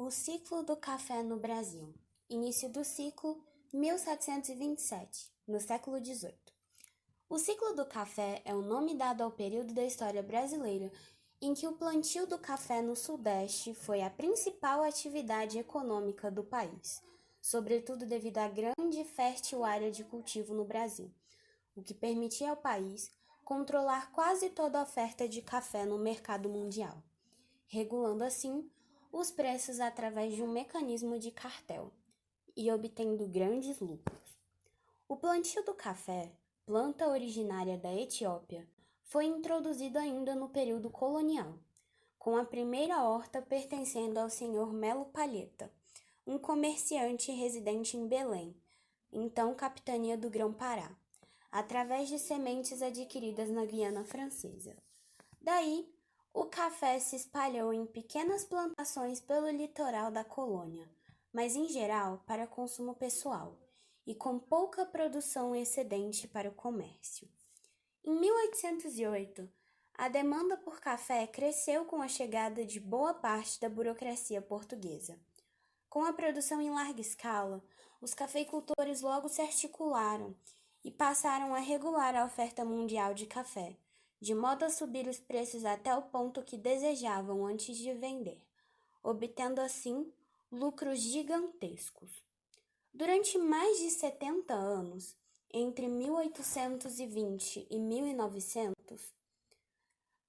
O ciclo do café no Brasil. Início do ciclo, 1727, no século XVIII. O ciclo do café é o nome dado ao período da história brasileira em que o plantio do café no Sudeste foi a principal atividade econômica do país, sobretudo devido à grande e fértil área de cultivo no Brasil, o que permitia ao país controlar quase toda a oferta de café no mercado mundial, regulando assim os preços através de um mecanismo de cartel e obtendo grandes lucros. O plantio do café, planta originária da Etiópia, foi introduzido ainda no período colonial, com a primeira horta pertencendo ao senhor Melo Palheta, um comerciante residente em Belém, então capitania do Grão-Pará, através de sementes adquiridas na Guiana Francesa. Daí, o café se espalhou em pequenas plantações pelo litoral da colônia, mas em geral para consumo pessoal e com pouca produção excedente para o comércio. Em 1808, a demanda por café cresceu com a chegada de boa parte da burocracia portuguesa. Com a produção em larga escala, os cafeicultores logo se articularam e passaram a regular a oferta mundial de café, de modo a subir os preços até o ponto que desejavam antes de vender, obtendo assim lucros gigantescos. Durante mais de 70 anos, entre 1820 e 1900,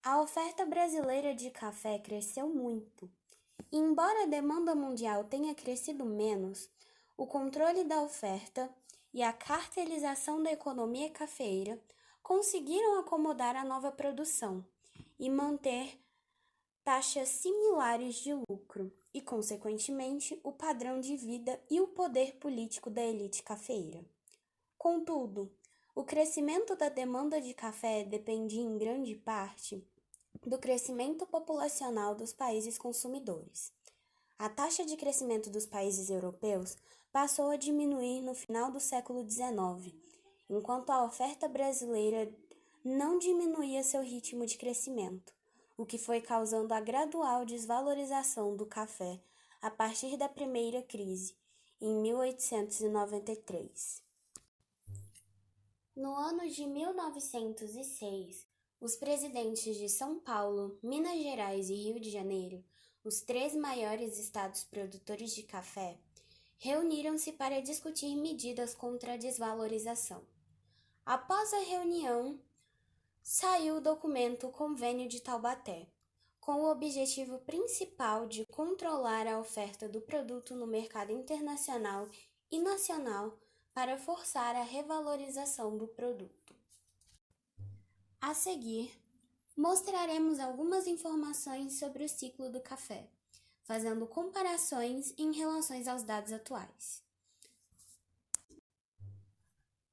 a oferta brasileira de café cresceu muito. E embora a demanda mundial tenha crescido menos, o controle da oferta e a cartelização da economia cafeeira conseguiram acomodar a nova produção e manter taxas similares de lucro e, consequentemente, o padrão de vida e o poder político da elite cafeeira. Contudo, o crescimento da demanda de café dependia em grande parte do crescimento populacional dos países consumidores. A taxa de crescimento dos países europeus passou a diminuir no final do século XIX, enquanto a oferta brasileira não diminuía seu ritmo de crescimento, o que foi causando a gradual desvalorização do café a partir da primeira crise, em 1893. No ano de 1906, os presidentes de São Paulo, Minas Gerais e Rio de Janeiro, os três maiores estados produtores de café, reuniram-se para discutir medidas contra a desvalorização. Após a reunião, saiu o documento Convênio de Taubaté, com o objetivo principal de controlar a oferta do produto no mercado internacional e nacional para forçar a revalorização do produto. A seguir, mostraremos algumas informações sobre o ciclo do café, fazendo comparações em relação aos dados atuais.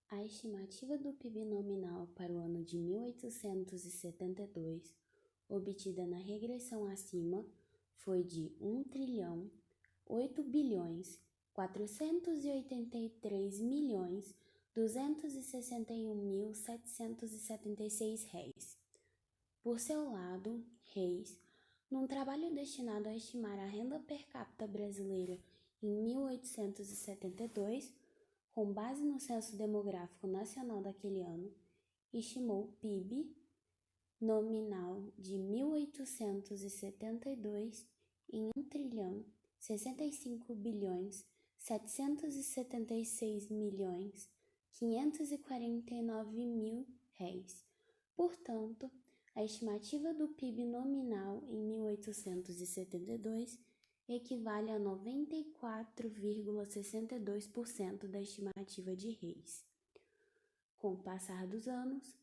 A estimativa do PIB nominal para o ano de 1872, obtida na regressão acima, foi de 1.8bilhões,483.261.776 Por seu lado, Reis, num trabalho destinado a estimar a renda per capita brasileira em 1872, com base no Censo Demográfico Nacional daquele ano, estimou o PIB nominal de 1872 em 1.65.776.549.000 Portanto, a estimativa do PIB nominal em 1872 equivale a 94,62% da estimativa de Reis. Com o passar dos anos,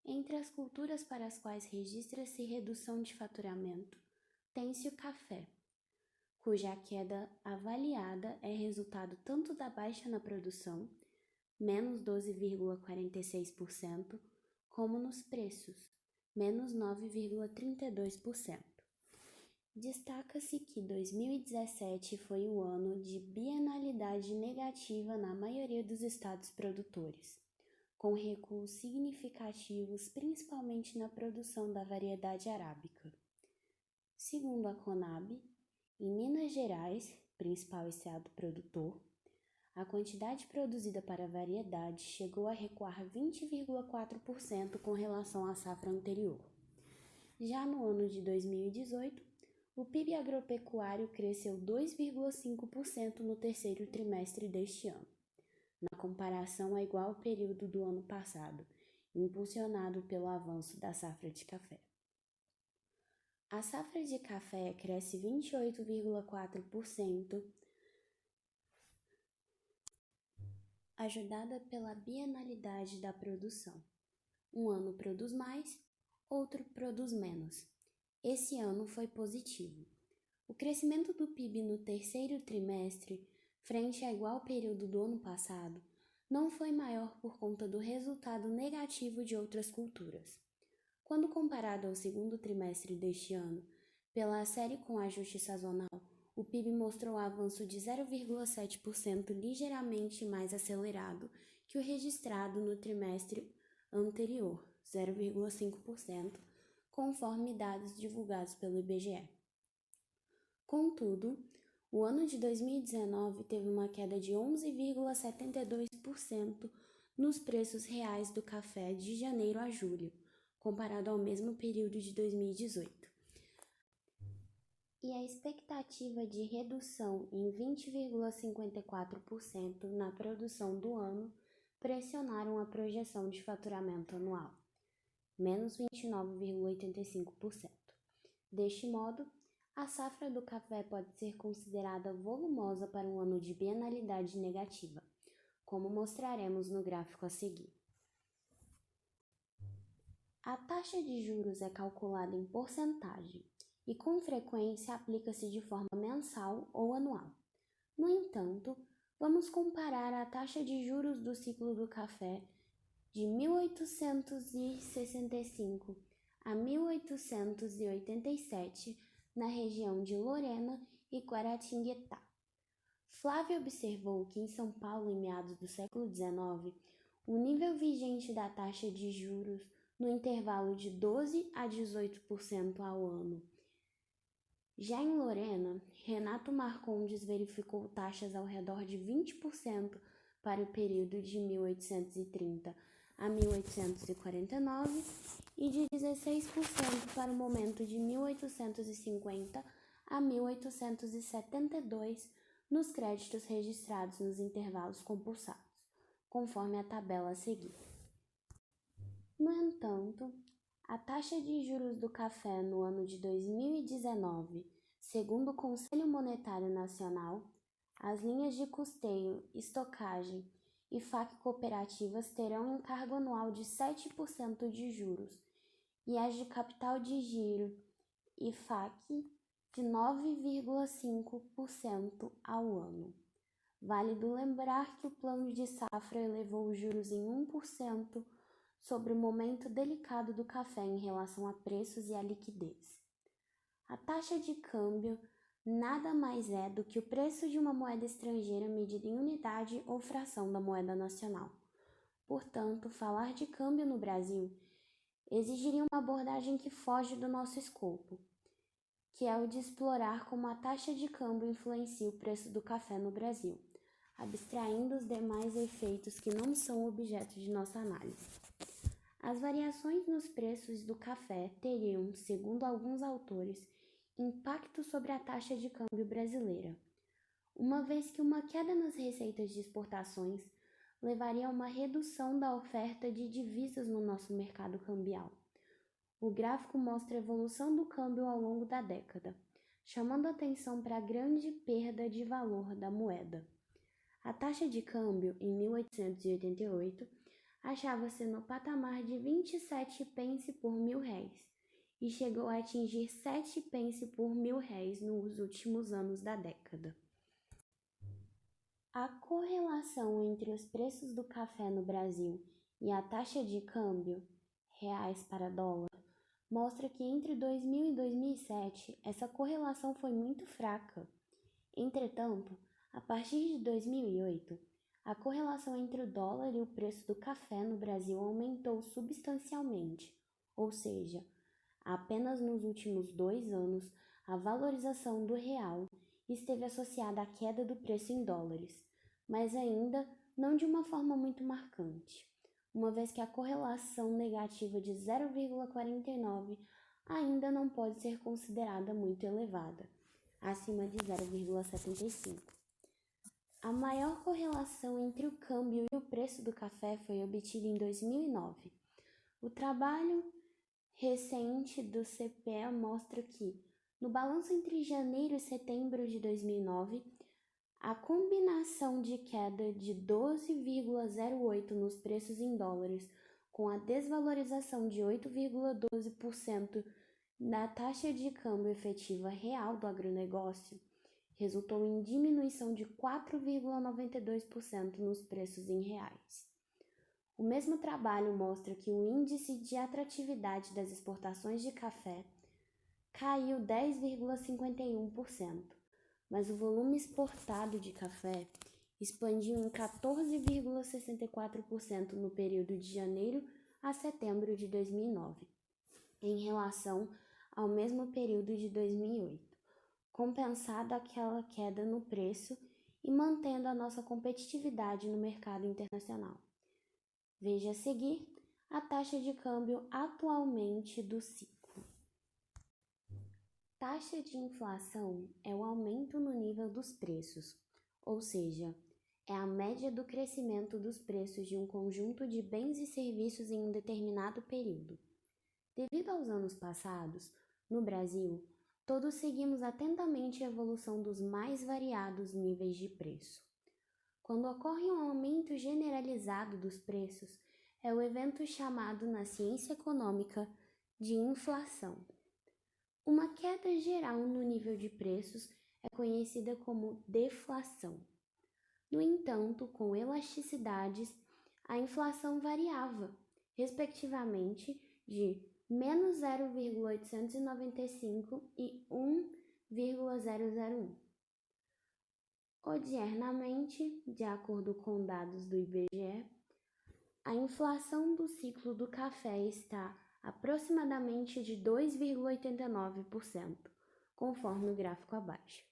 entre as culturas para as quais registra-se redução de faturamento, tem-se o café, cuja queda avaliada é resultado tanto da baixa na produção, menos 12,46%, como nos preços, menos 9,32%. Destaca-se que 2017 foi um ano de bienalidade negativa na maioria dos estados produtores, com recuos significativos principalmente na produção da variedade arábica. Segundo a Conab, Em Minas Gerais, principal estado produtor, a quantidade produzida para a variedade chegou a recuar 20,4% com relação à safra anterior. Já no ano de 2018, o PIB agropecuário cresceu 2,5% no terceiro trimestre deste ano, na comparação ao igual período do ano passado, impulsionado pelo avanço da safra de café. A safra de café cresce 28,4%, ajudada pela bienalidade da produção. Um ano produz mais, outro produz menos. Esse ano foi positivo. O crescimento do PIB no terceiro trimestre, frente ao igual período do ano passado, não foi maior por conta do resultado negativo de outras culturas. Quando comparado ao segundo trimestre deste ano, pela série com ajuste sazonal, o PIB mostrou avanço de 0,7%, ligeiramente mais acelerado que o registrado no trimestre anterior, 0,5%, conforme dados divulgados pelo IBGE. Contudo, o ano de 2019 teve uma queda de 11,72% nos preços reais do café de janeiro a julho, comparado ao mesmo período de 2018. E a expectativa de redução em 20,54% na produção do ano pressionaram a projeção de faturamento anual, menos 29,85%. Deste modo, a safra do café pode ser considerada volumosa para um ano de bienalidade negativa, como mostraremos no gráfico a seguir. A taxa de juros é calculada em porcentagem e, com frequência, aplica-se de forma mensal ou anual. No entanto, vamos comparar a taxa de juros do ciclo do café de 1865 a 1887 na região de Lorena e Guaratinguetá. Flávio observou que em São Paulo, em meados do século XIX, o nível vigente da taxa de juros no intervalo de 12% a 18% ao ano. Já em Lorena, Renato Marcondes verificou taxas ao redor de 20% para o período de 1830 a 1849 e de 16% para o momento de 1850 a 1872 nos créditos registrados nos intervalos compulsados, conforme a tabela a seguir. No entanto, a taxa de juros do café no ano de 2019, segundo o Conselho Monetário Nacional, as linhas de custeio, estocagem e FAQ cooperativas terão encargo anual de 7% de juros e as de capital de giro e FAQ de 9,5% ao ano. Válido lembrar que o plano de safra elevou os juros em 1% sobre o momento delicado do café em relação a preços e a liquidez. A taxa de câmbio nada mais é do que o preço de uma moeda estrangeira medida em unidade ou fração da moeda nacional. Portanto, falar de câmbio no Brasil exigiria uma abordagem que foge do nosso escopo, que é o de explorar como a taxa de câmbio influencia o preço do café no Brasil, abstraindo os demais efeitos que não são objeto de nossa análise. As variações nos preços do café teriam, segundo alguns autores, impacto sobre a taxa de câmbio brasileira, uma vez que uma queda nas receitas de exportações levaria a uma redução da oferta de divisas no nosso mercado cambial. O gráfico mostra a evolução do câmbio ao longo da década, chamando atenção para a grande perda de valor da moeda. A taxa de câmbio, em 1888, achava-se no patamar de 27 pence por R$1.000 e chegou a atingir 7 pence por R$1.000 nos últimos anos da década. A correlação entre os preços do café no Brasil e a taxa de câmbio, reais para dólar, mostra que entre 2000 e 2007 essa correlação foi muito fraca. Entretanto, a partir de 2008, a correlação entre o dólar e o preço do café no Brasil aumentou substancialmente, ou seja, apenas nos últimos 2 anos, a valorização do real esteve associada à queda do preço em dólares, mas ainda não de uma forma muito marcante, uma vez que a correlação negativa de 0,49 ainda não pode ser considerada muito elevada, acima de 0,75. A maior correlação entre o câmbio e o preço do café foi obtida em 2009. O trabalho recente do CPE mostra que, no balanço entre janeiro e setembro de 2009, a combinação de queda de 12,08 nos preços em dólares com a desvalorização de 8,12% na taxa de câmbio efetiva real do agronegócio resultou em diminuição de 4,92% nos preços em reais. O mesmo trabalho mostra que o índice de atratividade das exportações de café caiu 10,51%, mas o volume exportado de café expandiu em 14,64% no período de janeiro a setembro de 2009, em relação ao mesmo período de 2008, compensada aquela queda no preço e mantendo a nossa competitividade no mercado internacional. Veja a seguir a taxa de câmbio atualmente do ciclo. Taxa de inflação é o aumento no nível dos preços, ou seja, é a média do crescimento dos preços de um conjunto de bens e serviços em um determinado período. Devido aos anos passados, no Brasil, todos seguimos atentamente a evolução dos mais variados níveis de preço. Quando ocorre um aumento generalizado dos preços, é o evento chamado na ciência econômica de inflação. Uma queda geral no nível de preços é conhecida como deflação. No entanto, com elasticidades, a inflação variava, respectivamente, de menos 0,895 e 1,001. Odiernamente, de acordo com dados do IBGE, a inflação do ciclo do café está aproximadamente de 2,89%, conforme o gráfico abaixo.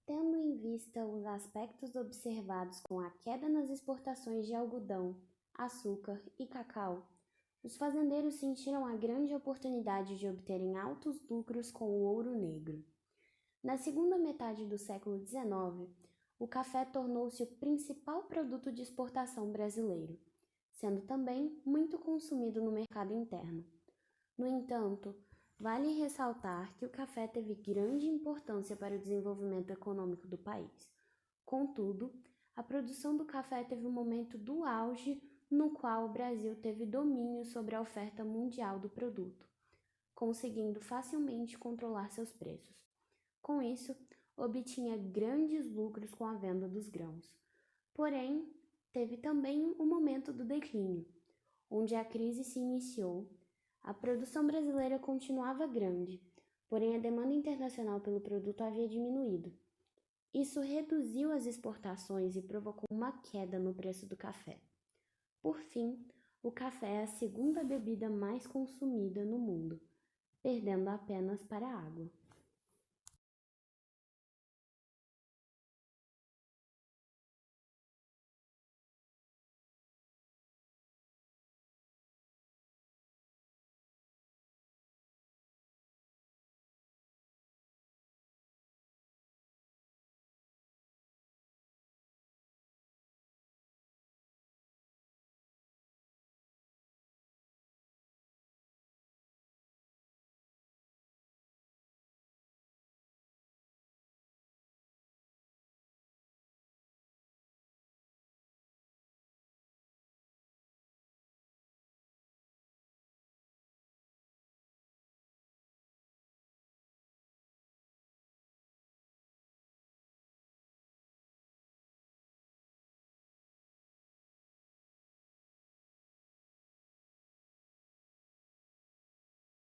Tendo em vista os aspectos observados com a queda nas exportações de algodão, açúcar e cacau, os fazendeiros sentiram a grande oportunidade de obterem altos lucros com o ouro negro. Na segunda metade do século XIX, o café tornou-se o principal produto de exportação brasileiro, sendo também muito consumido no mercado interno. No entanto, vale ressaltar que o café teve grande importância para o desenvolvimento econômico do país. Contudo, a produção do café teve um momento do auge no qual o Brasil teve domínio sobre a oferta mundial do produto, conseguindo facilmente controlar seus preços. Com isso, obtinha grandes lucros com a venda dos grãos. Porém, teve também um momento do declínio, onde a crise se iniciou. A produção brasileira continuava grande, porém a demanda internacional pelo produto havia diminuído. Isso reduziu as exportações e provocou uma queda no preço do café. Por fim, o café é a segunda bebida mais consumida no mundo, perdendo apenas para a água.